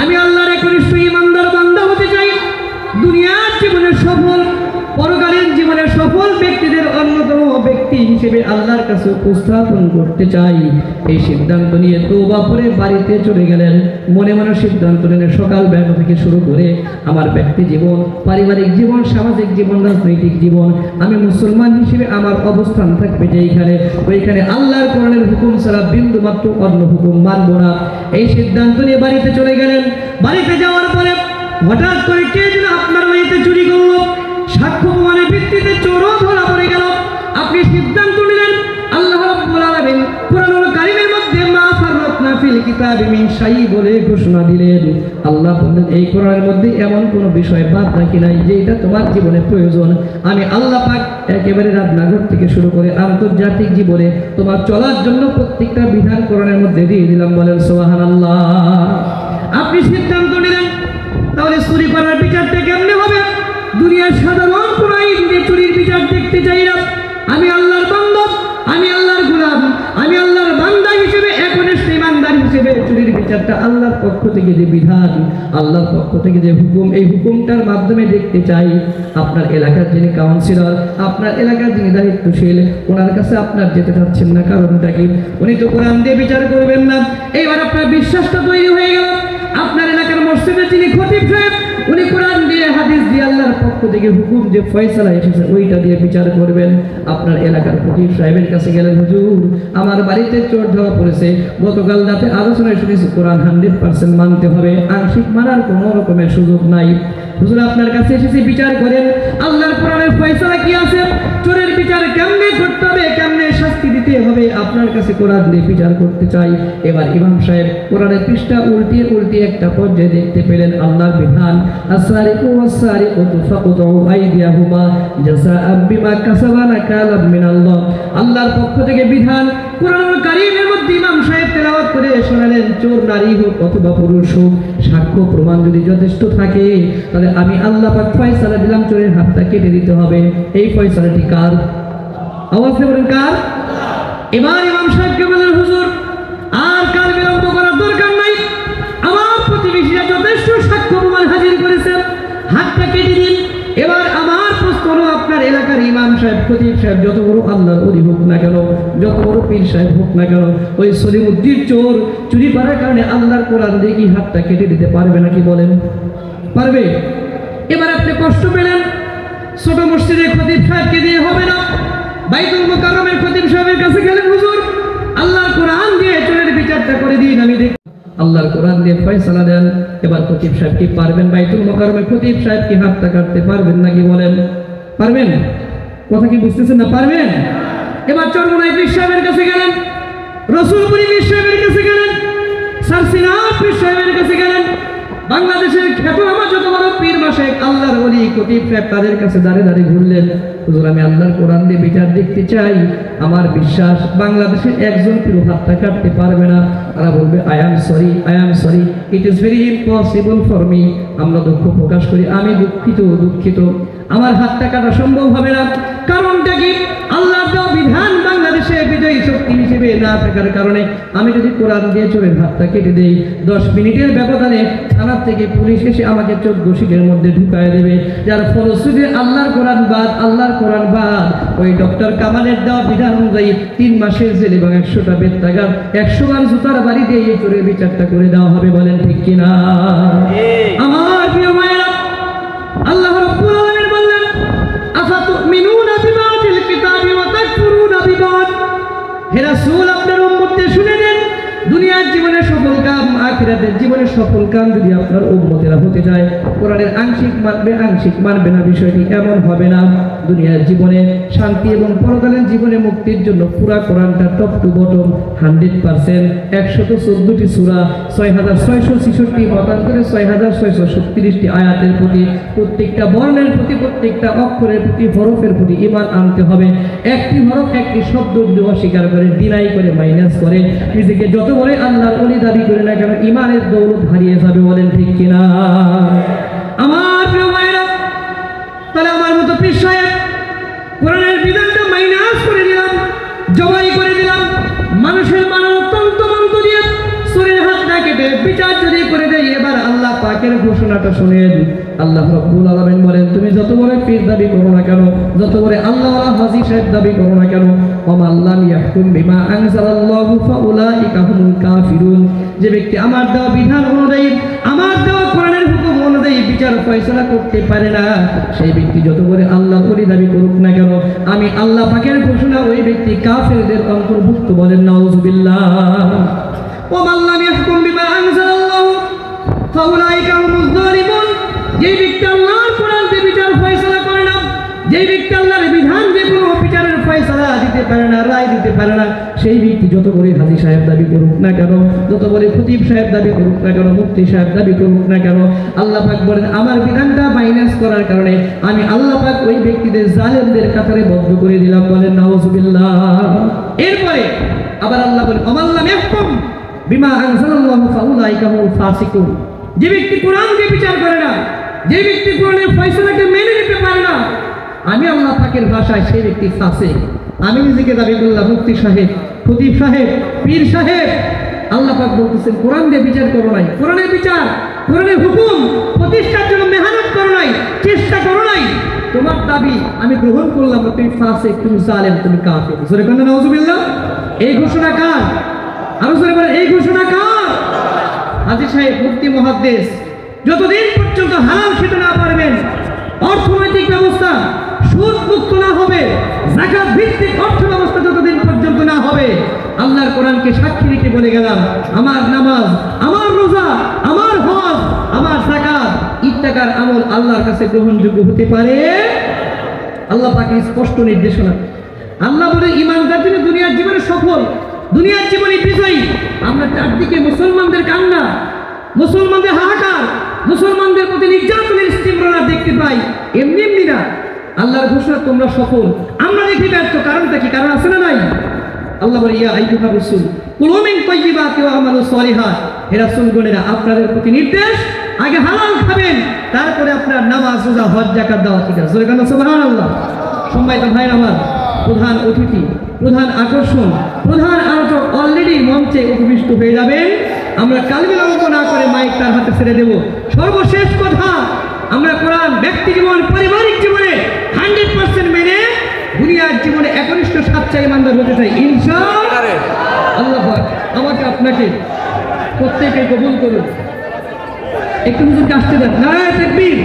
আমি আল্লাহর একনিষ্ঠ ইমানদার বান্দা হতে চাই, দুনিয়ার জীবনের সফল, পরকালীন জীবনের সফল ব্যক্তিদের অন্যতম ব্যক্তি হিসেবে আল্লাহর কাছে উপস্থাপন করতে চাই। এই সিদ্ধান্ত নিয়ে তওবা করে বাড়িতে চলে গেলেন। মনে মনে সিদ্ধান্ত নিলেন, সকাল বেলা থেকে শুরু করে আমার ব্যক্তি জীবন, পারিবারিক জীবন, সামাজিক জীবন, রাজনৈতিক জীবন, আমি মুসলমান হিসেবে আমার অবস্থান থাকবে যেইখানে, ওইখানে আল্লাহর কোরআনের হুকুম ছাড়া বিন্দু মাত্র অন্য হুকুম মানব না। এই সিদ্ধান্ত নিয়ে বাড়িতে চলে গেলেন। বাড়িতে যাওয়ার পরে হঠাৎ করে কে যেন আপনার বাড়িতে চুরি করলো, সাক্ষ্য প্রমাণের ভিত্তিতে চোরও ধরা পড়ে গেল। আপনি সিদ্ধান্ত নিলেন, আল্লাহ রাব্বুল আলামিন কোরআনুল কারীমের মধ্যে মা ফাররাতনা ফিল কিতাবি মিন শাই বলে ঘোষণা দিলেন। আল্লাহ বললেন, এই কোরআনের মধ্যে এমন কোনো বিষয় বাদ রাখি নাই যে এটা তোমার জীবনে প্রয়োজন। আমি আল্লাহ পাক একেবারে রান্নাঘর থেকে শুরু করে আন্তর্জাতিক জীবনে তোমার চলার জন্য প্রত্যেকটা বিধান কোরআনের মধ্যে দিয়ে দিলাম। বলেন সুবহানাল্লাহ। আপনি সিদ্ধান্ত নিলেন, তাহলে চুরি করার বিচারটা কেমনে হবে? দুনিয়ার সাধারণ কোন আইনে চুরির বিচার দেখতে চাই না। আমি আল্লাহর বান্দা, আমি আল্লাহর গোলাম, আমি আল্লাহর বান্দা হিসেবে, একনিষ্ঠ ইমানদার হিসেবে চুরির বিচার বিচারটা আল্লাহর পক্ষ থেকে যে বিধান, আল্লাহর পক্ষ থেকে যে হুকুম, এই হুকুমটার মাধ্যমে দেখতে চাই আপনার এলাকার যিনি কাউন্সিলর, আপনার এলাকার যিনি দায়িত্বশীল, ওনার কাছে আপনার যেতে চাচ্ছেন না, কারণটা কি? উনি তো কোরআন দিয়ে বিচার করবেন না। এইবার আপনার বিশ্বাসটা তৈরি হয়ে গেল। আপনার এলাকার মসজিদের যিনি খতিব সাহেব, উনি কোরআন দিয়ে হাদিস দিয়ে আল্লাহর পক্ষ থেকে হুকুম যে ফয়সালা এসেছে ওইটা দিয়ে বিচার করবেন। আপনার এলাকার খতিব সাহেবের কাছে গেলেন, হুজুর আমার বাড়িতে চোর ধরা পড়েছে, গতকাল রাতে আলোচনায় শুনেছি কোরআন 100% মানতে হবে, আংশিক মানার কোনো রকমের সুযোগ নাই। হুজুর আপনার কাছে এসেছি, বিচার করেন। আল্লাহর কোরআনের ফয়সালা কি আছে? চোরের বিচার কেমনে করতে হবে, কেমনে শাস্তি দিতে হবে, আপনার কাছে কোরআন দিয়ে বিচার করতে চাই। এবার ইমাম সাহেব কোরআনের পৃষ্ঠা উল্টিয়ে উল্টিয়ে একটা পর্যায়ে দেখতে পেলেন আল্লাহর বিধান, আসসারিকু ওয়াসসারিকুতু ফাকতু আইদিয়াহুমা জাযাআম বিমা কাসাবা নাকালাম মিনাল্লাহ। আল্লাহর পক্ষ থেকে বিধান কোরআনুল কারীমের মধ্যে ইমাম সাহেব তেলাওয়াত করে শোনালেন, চোর নারী হোক অথবা পুরুষ হোক, সাক্ষ্য প্রমাণ যদি যথেষ্ট থাকে তাহলে আমি আল্লাহ পাক ফয়সালা দিলাম, চোরের হাতটা কেটে দিতে হবে। এই ফয়সালাটি কার? আওয়াজ দিয়ে বলেন কার? এবার ইমাম সাহেবকে বলেন, হুজুর আর কাল বিলম্ব করার দরকার নাই, আমার প্রতিবেশীরা যথেষ্ট সাক্ষ্য প্রমাণ হাজির করেছেন, হাতটা কেটে দিন। এবার আমার প্রশ্ন হলো, আপনার এলাকার ইমাম সাহেব, খতিব সাহেব যত বড় আল্লাহর ওলি হোক না কেন, যত বড় পীর সাহেব হোক না কেন, ওই সলিমুদ্দিন চোর চুরি করার কারণে আল্লাহর কোরআন দিয়ে কি হাতটা কেটে দিতে পারবে নাকি বলেন? পারবে? এবার আপনি কষ্ট পেলেন, ছোট মসজিদের খতিব সাহেবকে দিয়ে হবে না, বাইতুল মুকাররমের খতিব সাহেবের কাছে গেলেন, হুজুর আল্লাহর কোরআন দিয়ে চোরের বিচারটা করে দিন, আমি দেখি আল্লাহর কোরআন দিয়ে ফয়সালা দেন। এবার খতিব সাহেব কি পারবেন? বাইতুল মুকাররমের খতিব সাহেব কি হাতটা কাটতে পারবেন নাকি বলেন? পারবেন? কথা কি বুঝতেছেন না? পারবেন? এবার চরমনাই পীর সাহেবের কাছে গেলেন, রসুলপুরি পীর সাহেবের কাছে গেলেন, সারসিনা পীর সাহেবের কাছে গেলেন, বাংলাদেশের খ্যাতনামা যত বড় পীর মাশায়েখ আল্লাহর ওলি খতিব সাহেব তাদের কাছে দাঁড়িয়ে দাঁড়িয়ে ঘুরলেন, হুজুর আমি আল্লাহর কোরআন দিয়ে বিচার দেখতে চাই, আমার বিশ্বাস বাংলাদেশের একজন পীর হাতটা কাটতে পারবে না। তারা বলবে I am sorry, it is very impossible for me. আমরা দুঃখ প্রকাশ করি, আমি দুঃখিত, আমার হাতটা কাটা সম্ভব হবে না। কারণটা কি? আল্লাহর দেওয়া বিধান বাংলাদেশে বিজয়ী শক্তি হিসেবে না থাকার কারণে আমি যদি কোরআন দিয়ে চোরের হাতটা কেটে দেই, 10 মিনিটের ব্যবধানে থানা থেকে পুলিশ এসে আমাকে 14 শিকের মধ্যে ঢুকায় দেবে, যার ফলশ্রুতিতে আল্লাহর কোরআন বাদ ওই ডক্টর কামালের দেওয়া বিধান অনুযায়ী 3 মাসের জেল এবং 100টা বেত্রাঘাত, 100 বার জুতার বাড়ি দিয়ে এই চোরের বিচারটা করে দেওয়া হবে। বলেন ঠিক কিনা? আমার প্রিয় মায়েরা, আল্লাহ রাব্বুল আলামিন বললেন, আফাতুমিনুনা বিবাদিল কিতাবি ওয়া তাকফুরুনা বিবাদ। হে রাসূল আপনার উম্মতকে শুনে নেন, দুনিয়ার জীবনে সফল কাম, আখিরাতের জীবনে সফল কাম যদি আপনার উম্মতেরা হতে যায়, কোরআনের আংশিক মানবে না, বিষয়টি এমন হবে না। দুনিয়ার জীবনে শান্তি এবং পরকালীন জীবনে মুক্তির জন্য পুরা কোরআনটা টপ টু বটম 100%, 114টি সূরা, 6666 মতান্তরে 6636টি আয়াতের প্রতি, প্রত্যেকটা বর্ণের প্রতি, প্রত্যেকটা অক্ষরের প্রতি, হরফের প্রতি ঈমান আনতে হবে। একটি হরফ, একটি শব্দ যদি অস্বীকার করে, ডিনাই করে, মাইনাস করে, নিজেকে যত বলে আল্লাহর ওলি দাবি করে না কেন, ঈমানের দৌলত হারিয়ে যাবে। বলেন ঠিক কিনা? আমার প্রিয় ভাইরা, তাহলে আমার মতো পীর সাহেব কোরআনের বিধানটা মাইনাস করে দিলাম, জবাই করে দিলাম, মানুষের তন্ত্র দিয়ে চোরের হাতটা কেটে বিচার যদি করে দেয়, এবার আল্লাহ পাকের ঘোষণাটা শুনেন। আল্লাহ রাব্বুল আলামিন বলেন, তুমি যত বড় পীর দাবি করো না কেন, যত বড় আল্লাহ হাজী সাহেব দাবি করো না কেন, ওয়ামাল্লাম ইয়াহকুম বিমা আনজালাল্লাহু ফাউলাইকা হুমুল কাফিরুন। যে ব্যক্তি আমার দেওয়া বিধান অনুযায়ী, আমার দেওয়া কোরআনের হুকুম অনুযায়ী বিচার ফয়সালা করতে পারে না, সেই ব্যক্তি যত বড় আল্লাহ ওলি দাবি করুক না কেন, আমি আল্লাহ পাকের ঘোষণা ওই ব্যক্তি কাফেরদের অন্তর্ভুক্ত। বলেন নাউযুবিল্লাহ। ওয়ামাল্লাম ইয়াহকুম বিমা আনজালাল্লাহু ফাউলাইকা হুমুজ যালিমুন। যে ব্যক্তি আল্লাহর কোরআন দিয়ে বিচার ফয়সালা করে না, যে ব্যক্তি আল্লাহর বিধান দিয়ে কোনো বিচারের ফয়সালা দিতে পারে না, রায় দিতে পারে না, সেই ব্যক্তি যত বড় হাজী সাহেব দাবি করুক না কেন, যত বড় খতিব সাহেব দাবি করুক না কেন, মুফতি সাহেব দাবি করুক না কেন, আল্লাহ পাক বলেন আমার বিধানটা মাইনাস করার কারণে আমি আল্লাহ পাক ওই ব্যক্তিদের জালেমদের কাতারে বদ্ধ করে দিলাম। বলেন নাউযুবিল্লাহ। এরপরে আবার আল্লাহ বলেন, ওয়ামাল্লাম ইয়াহকুম বিমা আনজালাল্লাহু ফাউলাইকা হুমুল ফাসিকুন। যে ব্যক্তি কোরআন দিয়ে বিচার করে না, যে ব্যক্তি কোরআনের ফয়সালাকে মেনে নিতে পারে না, আমি আল্লাহ পাকের ভাষায় সেই ব্যক্তি ফাসিক। আমি নিজেকে দাবি করলাম মুফতি সাহেব, খতিব সাহেব, পীর সাহেব, আল্লাহ পাক বলতেছেন কোরআন দিয়ে বিচার করো নাই, কোরআনের বিচার, কোরআনের হুকুম প্রতিষ্ঠার জন্য মেহনত করো নাই, চেষ্টা করো নাই, তোমার দাবি আমি গ্রহণ করলাম, তুমি ফাসিক, তুমি জালেম, তুমি কাফির। জোরে বলেন নাউজুবিল্লাহ। এই ঘোষণা কার? আরো জোরে বলেন, এই ঘোষণা কার? হাজী সাহেব মুফতি মুহাদ্দিস যতদিন পর্যন্ত হালাল খেতে না পারবেন, অর্থনৈতিক ব্যবস্থা সুদ মুক্ত না হবে, যাকাত ভিত্তিক অর্থ ব্যবস্থা যতদিন পর্যন্ত না হবে, আল্লাহর কোরআনকে সাক্ষী রেখে বলে গেলাম, আমার নামাজ, আমার রোজা, আমার হজ, আমার যাকাত ইত্যাকার আমল আল্লাহর কাছে গ্রহণযোগ্য হতে পারে। আল্লাহ পাকের স্পষ্ট নির্দেশনা। আল্লাহ বলে ঈমানদার জন্য দুনিয়ার জীবনে সফল, দুনিয়ার জীবনে বিজয়ী। আমরা চারদিকে মুসলমানদের কান্না, মুসলমানদের হাহাকার, মুসলমানদের প্রতি নির্যাতনের স্টিমরোলার দেখতে পাই, এমনি এমনি না। আল্লাহর ঘোষণা তোমরা সফল, আমরা দেখি ব্যর্থ। কারণটা কি? কারণ আছে না নাই? আল্লাহ বলে ইয়া আইয়ুহা রাসূল কুলু মিন তাইয়্যিবাতি ওয়া আমালু সালিহাত। হে রাসূলগণেরা, আপনাদের প্রতি নির্দেশ, আগে হালাল খাবেন, তারপরে আপনার নামাজ, রোজা, হজ, যাকাত দেওয়া ঠিক আছে। জোরে বলেন সুবহানাল্লাহ। সম্মানিত ভাইরা আমার, প্রধান অতিথি, প্রধান আকর্ষণ, প্রধান আলোচক অলরেডি মঞ্চে উপবিষ্ট হয়ে যাবেন। আমরা কাল বিলম্ব না করে মাইক তার হাতে ছেড়ে দেব। সর্বশেষ কথা, আমরা কোরআন ব্যক্তি জীবন, পারিবারিক জীবনে 100% মেনে দুনিয়ার জীবনে একনিষ্ঠ সাচ্চা ইমানদার হতে চাই ইনশাআল্লাহ। আমাকে আপনাকে প্রত্যেকে কবুল করুন। একটু হুজুরকে আসতে দেন। নারায়ে তাকবীর।